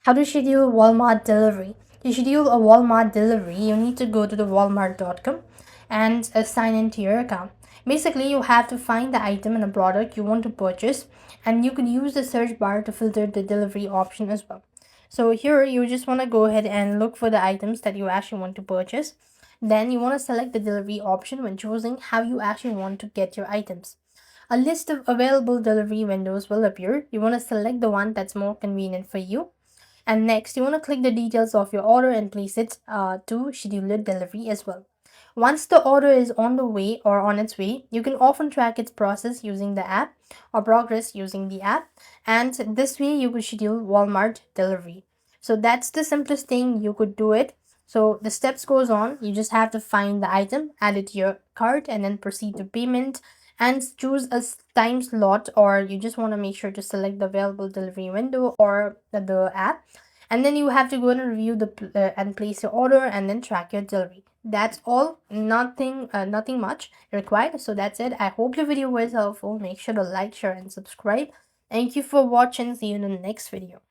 How to schedule Walmart delivery. To schedule a Walmart delivery, you need to go to the walmart.com and sign into your account. Basically, you have to find the item and a product you want to purchase, and you can use the search bar to filter the delivery option as well. So here you just want to go ahead and look for the items that you actually want to purchase. Then you want to select the delivery option when choosing how you actually want to get your items. A list of available delivery windows will appear. You want to select the one that's more convenient for you. And next, you want to click the details of your order and place it to schedule your delivery as well. Once the order is on the way or on its way, you can often track its process using the app or progress using the app. And this way, you could schedule Walmart delivery. So that's the simplest thing you could do it. So the steps goes on. You just have to find the item, add it to your cart, and then proceed to payment and choose a time slot, or you just want to make sure to select the available delivery window or the app, and then you have to go and review and place your order and then track your delivery. That's all. Nothing much required. So that's it. I hope the video was helpful. Make sure to like, share, and subscribe. Thank you for watching. See you in the next video.